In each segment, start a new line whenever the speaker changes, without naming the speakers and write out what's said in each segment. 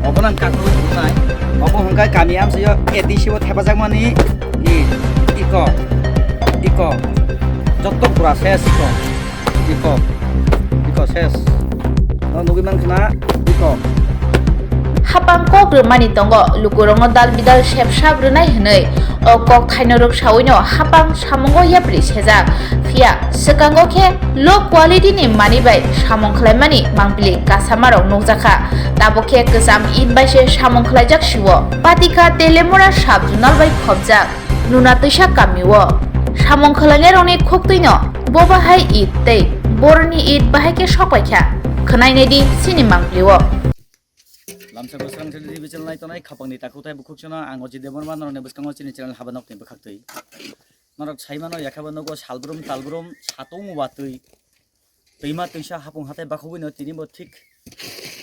Obonan kakru nai. Obo hangkai kami am sayo edisi wo thepajak mani iko. Jotok proses iko ses. Nugi man kena iko.
Hapang kok rumani tongo lukurongo dal bidal shep shab runai henei o kok thainarok sawino hapang samongo yapri sejak fia sekango ke low quality ni mani bai samong khlaimani mangpili kasamarok nokjaka tabo ke kesam id bai se samong khlaijak siwo patika telemora sabjunal bai khobjak nuna tuisa kamiwo samong khlainer onek khoktuino boba hai id tei borni id bahai ke sokwaikha khnainai di sini mangpliwo
Lamsa busrang chili di channel nai khapang ni takutai bukhuk chona ang oji demon man norne buskango chini channel habanok ni bakhaktui norok saimano yakhabano go salbrum talbrum satong watui tuima tuisa hapung hatai bakhobino tini bo thik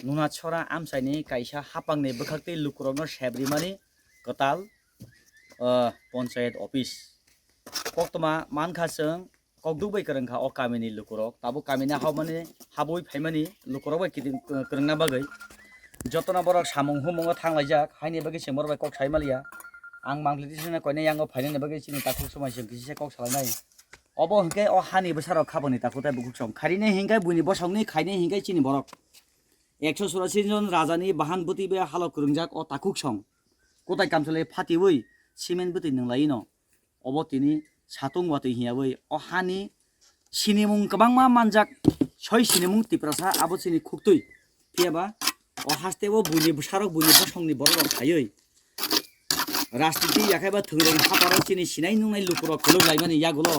nuna chora amsaini kaisa hapang ni bakhaktui lukurogno sebrimani kotal panchayat office koktoma mankhaseng kokdubai karangkha o kamini lukurok tabo kamina habmani haboi phaimani lukurok bai kidin karangna bagai jotona borok samung humungo thanglajak haini bagi semor bai kok saimalia ang mangliti sene koine yango phaine bagi chini takuk somai sem kisi kok salanai obo hingke o hani besaro khaboni takutai bukuk som kharine hingkai buini bosongni khaine hingkai chini borok 184 জন রাজানি বাহানবতী বে হালো kurungjak o takuk song kotai kamsale phatiwui simen buti nunglai no obo tini satung watui hiyabai o hani sinimung kabangma manjak soi sinimung tiprasa abo chini khuktui piaba o hastebo buini busarok buini bosongni borok thayoi rastiti yakaiba thungrong haparok chini sinai nungnai lukurok kelok laimani yagulo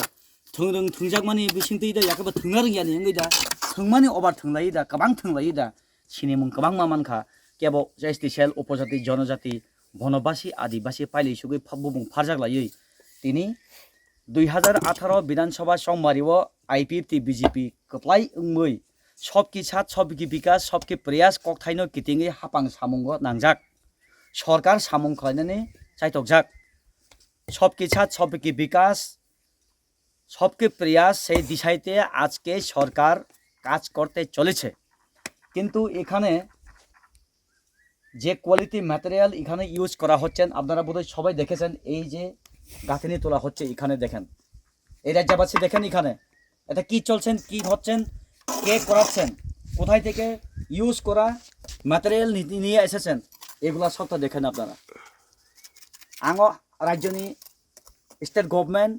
thungrong thungjakmani bisingtui da yakaiba thungnarung yani engida thungmani obar thunglai da kabang thunglai da sinimung kabangma mankha kebo jaistisel upojati jonojati বনবাসী আদিবাসী পাইলে সুগৈ ফাববুং ফারজাক লাইयै তিনি 2018 বিধানসভা সংমারিও IPFT BJP কপ্লাই উংमै सबकी साथ सबकी विकास सबकी प्रयास कक्थाइनो कितिङै हापां सामुंगो नांजाक सरकार सामुं खालायनानै चाइतकजाक सबकी साथ सबकी विकास सबके प्रयास সেই দিশাইতে আজকে সরকার কাজ করতে চলেছে কিন্তু এখানে যে কোয়ালিটি ম্যাটেরিয়াল এখানে ইউজ করা হচ্ছেন আপনারা বোধহয় সবাই দেখেছেন এই যে গাঁথনি তোলা হচ্ছে এখানে দেখেন এই রাজ্যবাসী দেখেন এখানে এটা কি চলছেন কি হচ্ছেন কে করাচ্ছেন কোথায় থেকে ইউজ করা ম্যাটেরিয়াল নিয়ে এসেছেন এগুলা সবটা দেখেন আপনারা আঙো রাজ্যনি স্টেট গভর্নমেন্ট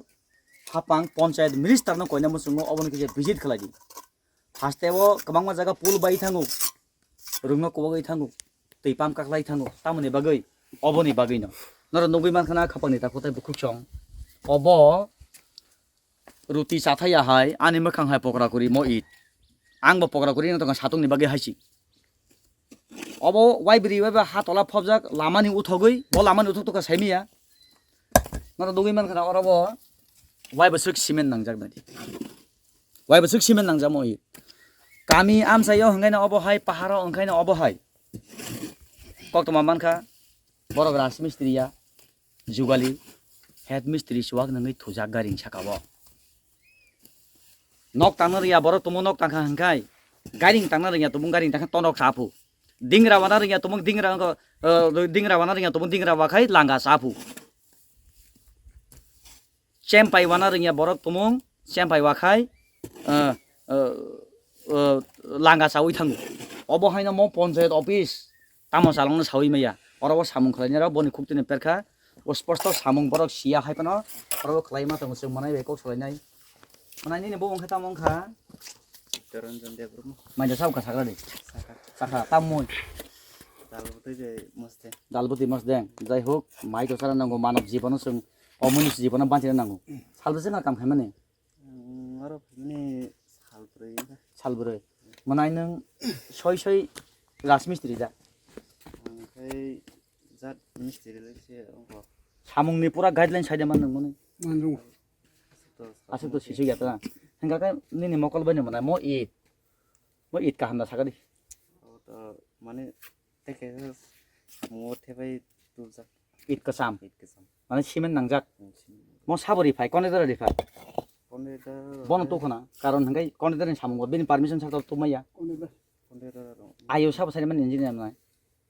হাপাং পঞ্চায়েত মিনিস্টারনো কইনা মুসুङो अबनखि जे भिजिट खालायदि फास्टेबो गोबांमा जायगा पुल बाय थाङो रुंनो कोबगै थाङो दैपाम काखलाय थाङो तामनि बागै अबनि बागैनो नर नगै मानखाना खापांनि ताखोथाय बुखुक्षं अब रुति साथाया हाय आनि मोखां हाय पकरा करि म इट आंबो पकरा करि न तंगा सातंनि बागै हायसि अब वाइब्रि वाइबा हातला फबजाक लामानि उथगै ब लामानि उथक साइमिया नर नगै मानखाना अरब वाइबा सुक सिमेन्ट नांजाक बादि वाइबा सुक सिमेन्ट नांजा म इट कामी आमसायो हंगायना अब हाय पाहाराव ओंखायना अब हाय कक्तमा मानखा बरग राजमिस्त्रिया जुगाली हेड मिस्त्री सुवाग नङै थुजाक गारिं साकाबो नक तांनो रिया बर तुमु नक तांखा हंखाय गारिं तांनो रिया तुमु गारिं तांखा तनक साफु दिंग्रा वाना रिया तुमु दिंग्रा वाना रिया तुमु दिंग्रा वाखाय लांगा साफु चेम्पाइ वाना रिया बर तुमु चेम्पाइ वाखाय लांगा सावै थाङो अब हायना म पञ्चायत अफिस तामो सालंनो सावै मैया अरब सामुं खलायनारा बनि खुक्तिनि पेरखा ओ स्पष्ट सामुं बरक सिया हायपनो अरब खलायमा तंग जों मानाय बेखौ सलायनाय मानायनि ने बंखा तामंखा तरनजन देब्रम माइदा सावका साग्रा दे साखा ताममोन दालबुति मस्ते जाय होक माइ तो सारा नांगौ मानव जीवन जों अमनुष्य जीवन बांचिनो नांगौ सालबसे ना काम खायमाने
अरब माने
सालब्रै मानाय नों सय सय राजमिस्त्री दा
ओमफ्राय जात मिस्त्री लोगोसे
सामुंनि पुरा गाइडलाइन साइडमान नों माने
मानजौ
आसु तो सिसु गया ता हंगा का निनि मकल बने मना म इट का हन्दा सागदि
त माने तेके सामुङो थेबाय तुजा
इट का साम माने सिमेन्ट नांजाक म साबरि फाय कनेदर रिफाय बन तखना कारण हंगाय कनेदरनि सामुंगो बेनि परमिशन साथ तो मैया
कनेदर
आयो साब साइडमान इन्जिनियर नाय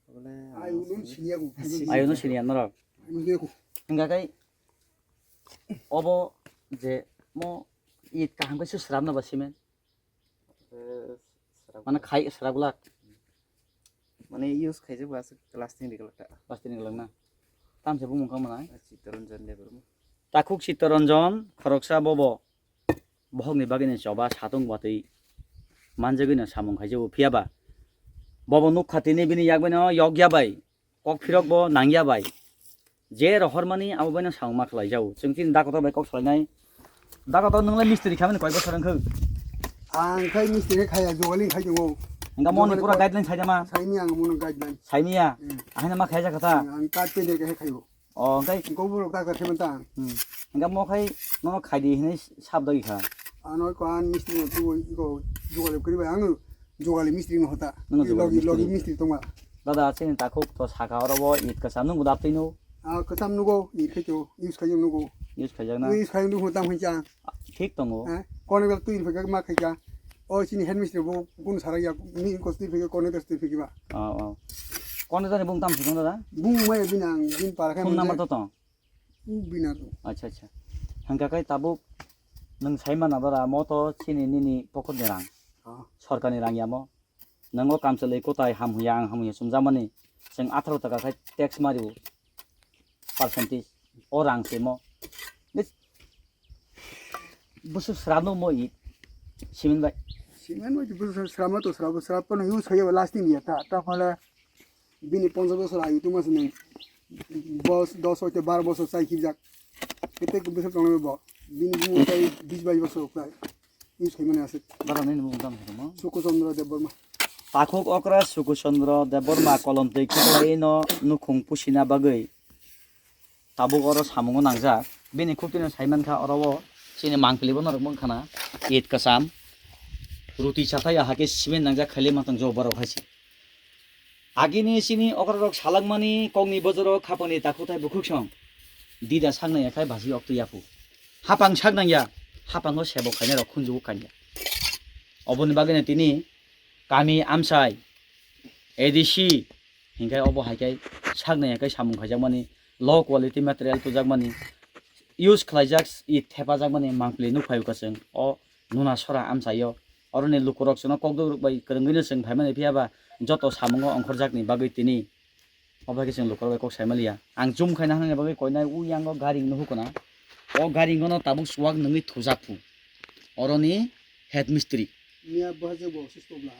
बोले
아유는 신이하고
아유는 신이야 너라
아유는
hingga obo je mo it kahang ba susram na ba simen mana khai sragula
মানে ইউজ খাইছে বাস লাস্টিং দিগলটা
pasti ni lang na tam se bumung kamana
Chittaranjan দেবর
takuk chitranjon khoroksa bobo bohog ni bagini choba satung batei manjagina samung khaije bo phiaba bobo nuk khatini bini yagbeno yogya bai kok phirok bo nangya bai je rohormani abobena samung ma khlai jau chungtin dakoto bai kok shlainai dakoto nunglai mistri khamani koi bosor angkhau
angkai mistri khaya jogalin khaijo
hingga moni pura guideline saijama
saimi ang mun guideline
saimia ahina ma khaija kata
ang kat pe de khayo
o ngai
gobur ta ka themanta
hingga mo khai no khaidi hine sabdagi kha
anoi ko an mistri no tu go jogal kri ba ang jogal mistri no hota
Nang jogali
logi mistri tonga
dada chen takuk to saka orobo it ka samnung budaptino
a kasam nugo ni khayo use khayo nugo
use khajagna
use khayo nu hotam khaja
thik tongo
kon ga tu in phega ma khaja o chini head mistri bo gun saraya ni ko sti phega kon ga sti phega ba
kon jani bung tam sikong dada
bung mai binang bin para kha
phone number to to
binar
acha acha hangka kai tabuk nang saima na dara mo to chini nini pokot ni rang sorkani rang yamo nango kamchale ko tai ham huyang sumjamani jeng 18 taka kai tax mariu percentage o rang se mo busu srano mo i simin bai
siman mo jibu srama to srapa no use khayo lasting ya ta phala bini 15 bosor ayu tu mas nei bos 10 hote 12 bosor sai khijak kete ko besar tong bo bini mu sai 20 bosor prai use khayo mane ase
dara nei bung tam mo
suko chandra deborma
takuk okra suku chandra deborma kolomtei khiklai no nukhung pusina bagai tabuk oro samungo nangja bini khuptino saiman kha orobo chini mangpilibo norok mangkhana it kasam ruti chatai ahake simen nangja khali matang jo baro khaisi agini sini okrorok salangmani kongni bojoro khapani takutai bukhuksong dida sangnaya khai basi oktu yapu hapang sagnaya hapango sebo khaina rok khunju kanya oboni bagene tini kami amsai edisi hingkai obo haikai sagnaya kai samung khajamani low quality material tujagmani use khlaijak I thepajagmani mangpli nukhai kaseng o nuna sora amsayo oroni lukurok sono kokduruk bai kerengino seng phaimani phiaba joto samungo ongkhorjakni bagai tini obagi seng lukurok kok saimalia ang jum khaina hangni bagai koinai uyango garing no hukona o garing gono tabuk suwak nungi thujakpu oroni head mystery
nia baje bo sistobla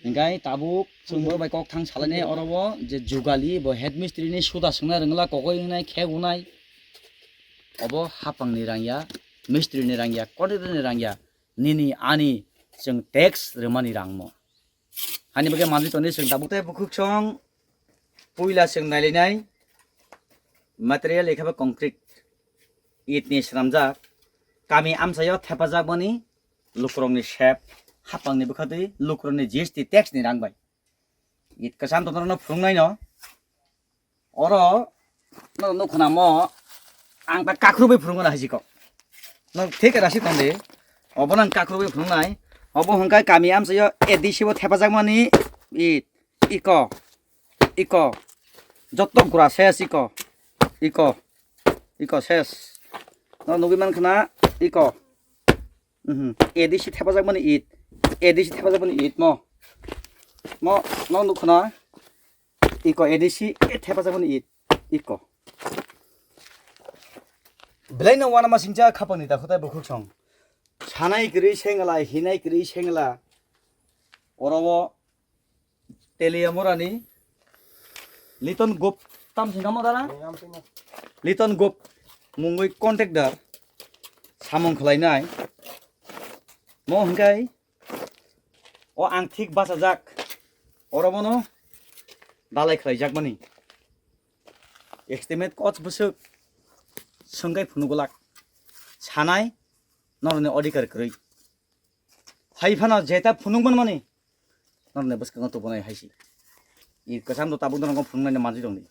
hingkai tabuk sungbo bai kok thang salane orobo je jugali bo head mystery ni suda sungna rengla kokoi nai khegunai obo hapang ni rangya mystery ni rangya kodere ni rangya nini ani jeng tax remani rangmo hani bage manji toni jeng tabukte bukhukchong puila jeng nailenai material ekhaba concrete itni sramjak kami amsayo thepajak bani lukrongni shape hapangni bukhati lukrongni GST tax ni rangbai it kasam tonono phungnai no oro no khona mo ang ta kakrubai phurungona hajiko no thik rasi tonde obonang kakrubai phurungnai obo hongkai kami amsayo edisibo thepajak mani iko jotok gura ses iko ses no nugiman khana iko edisi thepajak mani edisi thepajak mani mo no nukhana iko edisi thepajak mani iko Belai wana masingja khapani ta khotai bukhuksong sanai gri sengala hinai gri sengala orobo teleamorani liton gop tam singamo dara liton gop mungoi contactor samong khlainai mo hingkai o ang thik basajak orobo no dalai khlaijak mani estimate cost busuk sengkai phunugolak sanai norone odikar kroi haifana jeta phunungban mani norone buskang to bonai haisi I kasam to tabuk dong phunungne manji dong ni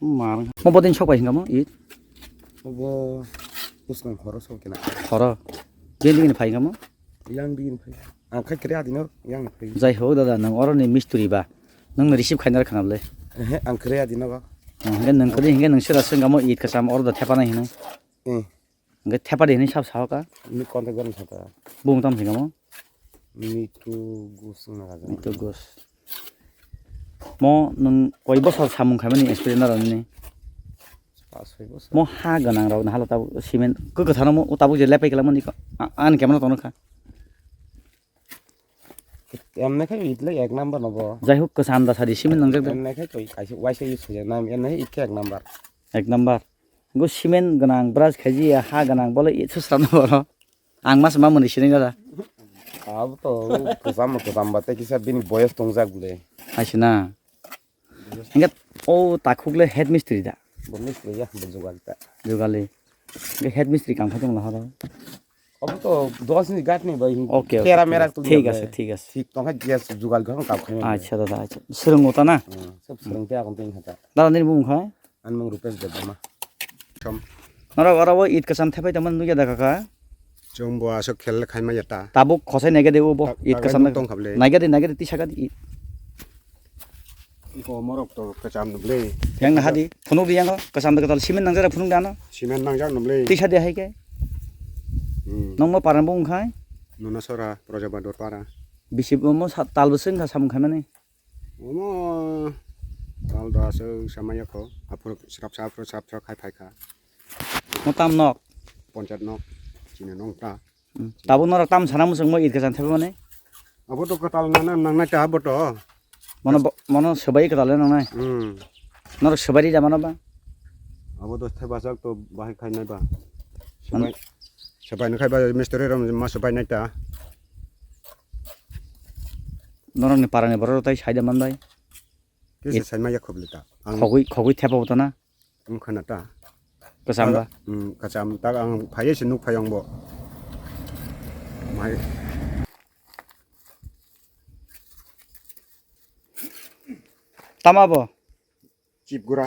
mar mo bodin sokai hingamo I
obo buskang horo sokena
horo gelingin phaingamo
yang digin phai ang khai kre adino yang phai
jai ho dada nang oroni misturi ba nang receive khaina khangable
Ang krea di na ba?
hingga nang kodi hingga nang sira sing gamo eat kasam order thepa nai hino hingga thepa de ni sab sawaka
Ni contact garan sata.
bung tam singamo
Ni tu gus na ga.
itu gos mo nang koi bosor samung khamani experience na rani
Pas hoy bos.
mo ha ganang raw na hala tabu cement ko ko thano mo tabu je lepai kala mani ko an kemana tono kha
Em na khai itle ek number na ba.
jai hok kasam da sari cement nang jak
Em na khai koi kaise wai sai use hoja nam em na ik ek number.
ek number go cement ganang brush khaji ha ganang bole it susram na boro ang mas ma mani sining da
Ab to kusam ba te kisa bin boyos tongjak bule.
asina hingga o takhukle head mystery da
Bonis le ya bujugal ta.
jogale ge head mystery kam khatung la hara
Ab to 10 ni gat ni ba.
Okay,
Kera
okay.
mera tu.
ঠিক আছে ঠিক আছে
ঠিক tong khai gas jugal ga kap khai.
আচ্ছা দাদা আচ্ছা সেরং ওটা না
Sab serang pe akon ting hata.
দাদা নির বুং খায়
An mang rupees de ma. Chom
নরা ওরাবো Eid Kasam থেপাই তামান নুগে দেখা কা
Jom bo asok khel khai ma yata.
তাবুক খসাই নাগে দেবো বো ঈদ কাসাম
tong khable.
নাগে দে তিসাকা দি Eid
Iko morok to kacham nuble.
yang na hadi phunuk di yang kasam da katal simen nang jara phunuk dana
Simen nang jak nuble.
tisa de hai ke nong mo paran bung khai
Nuna sora projaba dor para.
bisi mo tal beseng ka sam khai mane
Omo tal da so samaya ko. Apur srap khai phai kha.
mo tam nok
Ponchat nok. China nong ta.
tabu nora tam sana museng mo Eid Kasam থেপে মানে
Abo to katal nang na ta abo to.
মনো সবাই কাটালে নং নাই নরা সবাই জামানো বা
Abo to theba jak to bahai khai nai ba. Sabai no khai ba misteri ram ma sabai nai ta.
নরা নি পারানি বড় তাই সাইদা মান ভাই
Kisi sai ma yak khobli ta. Ang
খগুই থেপা হতো না
khana ta.
কাসাম বা
Kacham ta ang phai se nuk phayong bo. Mai
তামাবো
chip gura.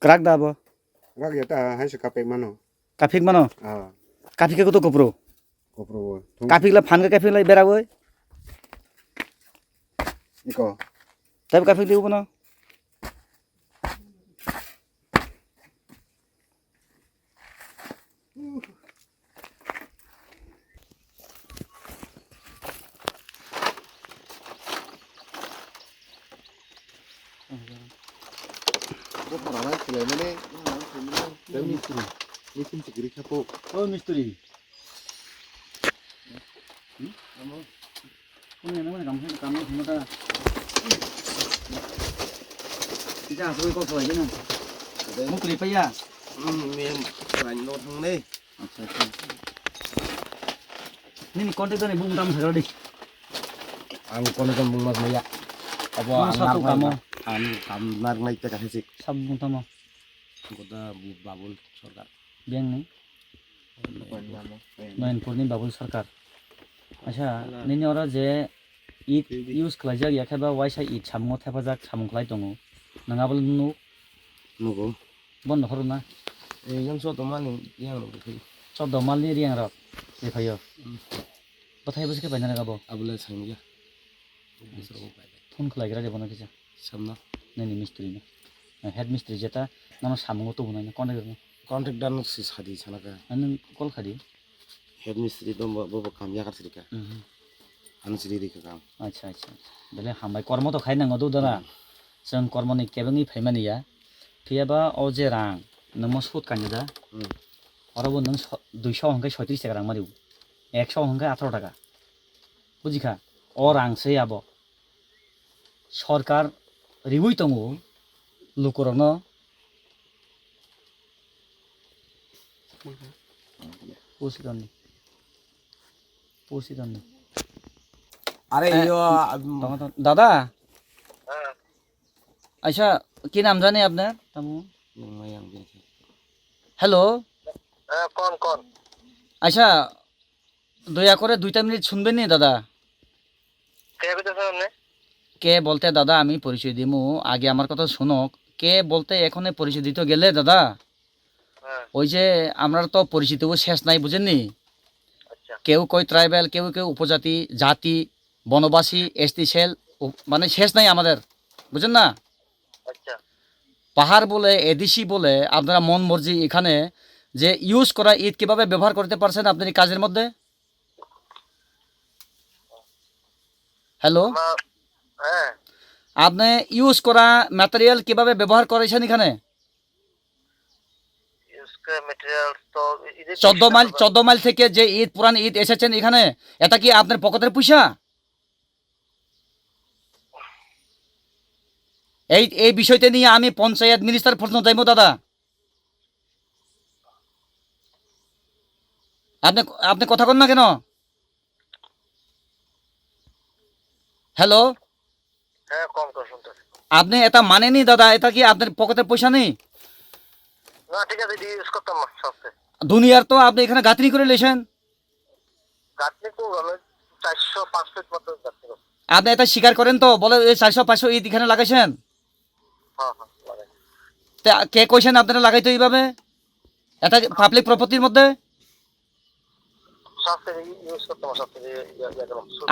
ক্রাক দাবো
Rak yata hai se kapek mano.
কাফিক মানো
Ah,
কাফিকে কত কপরো
kopro.
কাফিকলা ফানকে কাফিকলা বেরাবো
Iko.
তাই কাফিক দিব না ও মিস্ত্রি কোনে না মানে কাম ক্ষমতা যা আসবে কত হয় না মুকলি পাইয়া
Mem ran no thang nei.
আচ্ছা আচ্ছা নি কন্ট্যাক্ট নি বুম দাম থাকলো দি
Ang kono kan bung mas maya. Apa
Mas satu kamu.
Am nar nai ta kasi sik.
সব বুম তামো
Kota bu babul sarkar.
ব্যাং নেই নয়নপুরনি বাবুল সরকার আচ্ছা নিনি ওরা যে ঈদ ইউজ খালাইজাক ইয়াখাবা ওয়াইসা ঈদ সামুং থেপাজাক সামুং খালাই দङ নङाबल नु
Nugo.
বন্ধ করো না
Eh yang so to mani yang no kai.
সব দমালনি রিয়াং রক যে ফাইও কথাই বসকে পাইনা গাবো
Abula sang ya. Bisro ko pai.
Phone খালাইগরা দেব না কিছু
Samna.
নেনি মিস্ত্রি না হেড মিস্ত্রি যেটা নাম সামুং তো বুনাই না কন্ট্যাক্ট না
Contract dan si sadi sanaka.
নং call khadi
Head mystery dom bobo kam ya kasri ka. An siri ri ka kam.
আচ্ছা আচ্ছা বলে হামাই কর্ম তো খাই নাঙ্গো দুদারা जों कर्मनि केबंनि फाइमानिया फैयाबा अ जे रां नों सुद कान्यदा अराबो नों 200 हंगाय 36 टाका रां मारिउ 100 हंगाय 18 टाका बुझिखा अ रांसै आबो सरकार रिबुइ दङो लुकुरनो पोसिदनि
Are yo
दादा अच्छा কি নাম জানে আপনার তামু
yang mayang bin.
হ্যালো
কোন
আচ্ছা দয়া করে 2টা মিনিট শুনবেন নি দাদা
কে কইতেছেন আপনি
কে বলতে দাদা আমি পরিচয় দিমু আগে আমার কথা শুনুক কে বলতে এখনে পরিচয় দিতে গেলে দাদা ওই যে আমরা তো পরিচিতও শেষ নাই বুঝেননি
আচ্ছা
কেউ কয় ট্রাইবেল কেউ কেউ উপজাতি জাতি বনবাসী এসটি সেল মানে শেষ নাই আমাদের, বুঝছেন না?
আচ্ছা
পাহাড় বলে এডিসি বলে আপনারা মন মর্জি এখানে যে ইউজ করা ইট কিভাবে ব্যবহার করতে পারছেন আপনার এই কাজের মধ্যে? হ্যালো,
আমার হ্যাঁ
আপনি ইউজ করা ম্যাটেরিয়াল কিভাবে ব্যবহার করেছেন এখানে?
इसका मटेरियल तो
14 মাইল থেকে যে ইট পুরান ইট এসেছেন এখানে, এটা কি আপনার পকেটের পয়সা? এই বিষয়টা নিয়ে আমি পঞ্চায়েত মিনিস্টার প্রশ্ন যাইব দাদা। আপনি আপনি কথা কন না কেন? হ্যালো,
হ্যাঁ কম করে শুনতে
আপনি এটা মানেনি দাদা, এটা কি আপনার পকেটের পয়সা নেই?
না ঠিক আছে ইউজ করতাম না সবচেয়ে
দুনিয়ার তো আপনি এখানে গাঁথনি করে লেছেন,
গাঁথনি তো হলো 400-5 ফিট মতো গাঁথনি করতাম।
আপনি এটা স্বীকার করেন তো? বলে এই 400-500 ইট এখানে লাগাইছেন?
হ্যাঁ হ্যাঁ মানে
তা কে কইছেন আপনারা লাগাইতে এইভাবে? এটা পাবলিক প্রপার্টির মধ্যে
সবচেয়ে ইউজ করতাম সবচেয়ে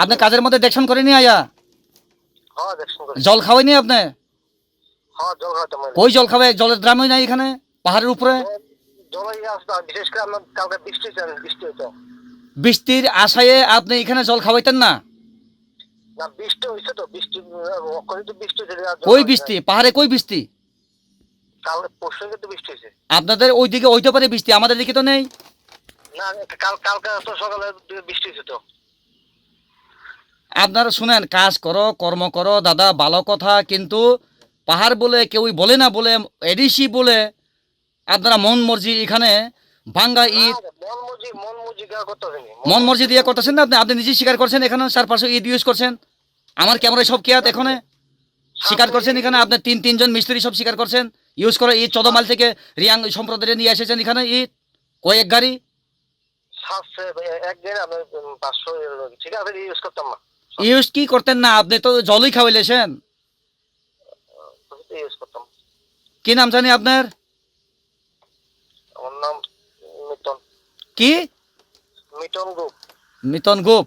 আপনি কাজের মধ্যে দেখছেন করেনি আয়া?
হ্যাঁ দেখুন করে
জল খাওয়াইনি আপনি?
হ্যাঁ জল খাওয়াতাম
কই জল খাওয়াই? জলের ড্রামই নাই এখানে পাহাড়ের উপরে।
জল আসতো বিশেষ করে আমার কালকে বৃষ্টি হতো
বৃষ্টির আশায় আপনি এখানে জল খাওয়াইতেন না?
না বৃষ্টি হয়েছে তো বৃষ্টি ওখানে তো বৃষ্টি হয়েছে
কই বৃষ্টি? পাহাড়ে কই বৃষ্টি?
কাল পরশু কিন্তু বৃষ্টি হয়েছে
আপনাদের ওইদিকে হইতে পারে বৃষ্টি, আমাদের দিকে তো নেই।
না কালকে তো সকালে বৃষ্টি হয়েছে তো
আপনারা শুনেন, কাজ করো কর্ম করো দাদা, ভালো কথা, কিন্তু পাহাড় বলে কেউই বলে না বলে এডিসি বলে আপনারা মন মর্জি এখানে ভাঙ্গা ইট
মন মর্জি করতে হয়নি
মন মর্জি দিয়ে করতেছেন না আপনি? আপনি নিজে স্বীকার করছেন এখানে 400-500 ইট ইউজ করছেন। আমার ক্যামেরায় সব কেয়াত এখানে স্বীকার করছেন এখানে আপনি তিনজন মিস্ত্রি সব স্বীকার করছেন ইউজ করে ইট 14 মাইল থেকে রিয়াং সম্প্রদায় নিয়ে এসেছেন এখানে ইট কয়েক গাড়ি।
একদিন আমি 500 ঠিক আছে ইউজ করতাম না
ইউজ কি করতেন না? আপনি তো জলই খাওয়াইলেছেন।
ইউজ করতাম
কি নাম জানি আপনার?
আমার নাম মিটন
কি?
গ্রুপ
মিতন গোপ।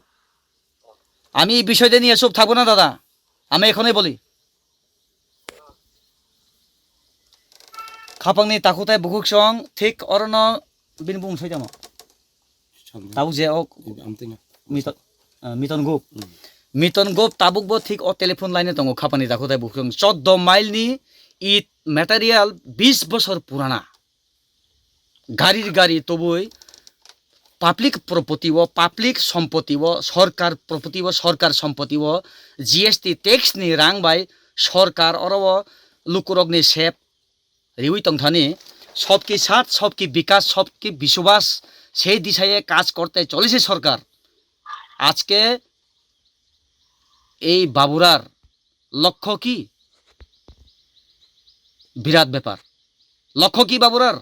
আমি এই বিষয়টা নিয়ে চুপ থাকবো না দাদা, আমি এখনই বলি। খাপাংনি তাকুতাই বুকুক সং ঠিক অরণ বিন বুং সই জামা তাবুক যে
Amtinya.
মিতন গোপ। মিতন গোপ তাবুক বো ঠিক ও টেলিফোন লাইনে দङ খাপানি তাকুতাই বুকুক সং 14 মাইলনি ইট ম্যাটেরিয়াল 20 বছর পুরানা গাড়ি তবুই পাবলিক প্রপার্টি ও পাবলিক সম্পত্তি ও সরকার প্রপার্টি ও সরকার সম্পত্তি ও জিএসটি ট্যাক্স নি রাং বাই সরকার অরব লুকুরগনি সেপ রিউই তংথানি সবকি সাথ সবকি বিকাশ সবকি বিশ্ববাস সেই দিশায় কাজ করতে চলেছে সরকার। আজকে এই বাবুরার লক্ষ্য কি? বিরাট ব্যাপার। লক্ষ্য কি বাবুরার?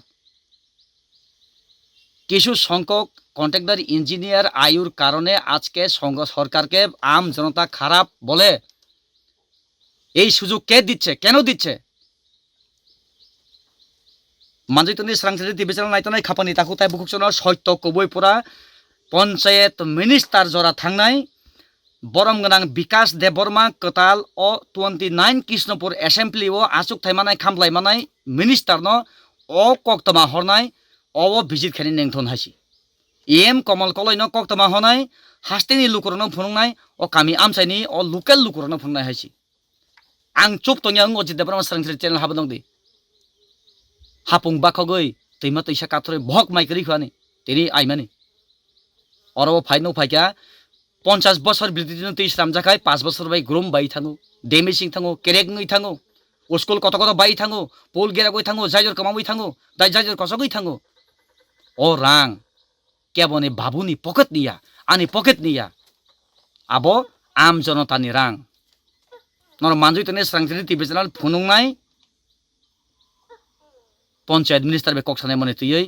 কিছু সংখ্যক কন্ট্রাক্টর ইঞ্জিনিয়ার আয়ুর কারণে আজকে সরকারকে আম জনতা খারাপ বলে। এই সুযোগ কে দিচ্ছে? কেন দিচ্ছে? মানজিতনি স্রাংসারি টিভি চ্যানেল নাইতনাই খাপানি তাকুতাই বুকুকসনৰ সত্য কবই পৰা পঞ্চায়েত মিনিষ্টাৰ জৰা থাंनाय বরম গোনাं বিকাশ দেববর্মা কতাল ও 29 কৃষ্ণপুর এসেম্বলি ও আচুক থাইমানাय খামलायमानाय মিনিষ্টারनो ও কক্তমা হরনাय ও ভিজিট খানি নেংথন হাসি এম কমল কলয়নো কক্তমা হনাय হাস্তেনি লুকুরनो फुनुंनाय ও কামি আমসাইনি ও লোকেল লুকুরनो फुनुंनाय हासि आं चुप तंयां अजित देबबर्मा स्रांसारि चैनल हाबदोंदि हापुं बाखगै दैमा दैसा काथरे भक माइकरि खुआनि तेनि आइमानि अरब फाइनो फाइका 50 বছর বিদ্যুৎ তেইশ রামজাখায় 5 বছর বাই গ্রুম বাই থাঙো ডেমেজিং থাঙো কেরেগই থাঙো স্কুল কত কত বাই থাঙো পোল গেরাগই থাঙো জাইজর কামাবই থাঙো দাই জাইজর কসগই থাঙো ও রাং কেবনে বাবুনি পকেট নিয়া আনি পকেট নিয়া আবো আম জনতানি রাং নর মানজুইতনে স্রাংসারি টিভি চ্যানেল फुनुंनाय পঞ্চায়েত মিনিস্টার বে কক্সানাय मने तुयै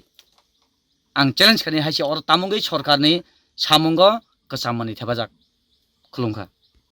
आं चैलेंज खानि हासि और तामुंगै सरकारनि सामुंग कसामनि थेबाजाक खुलुमखा।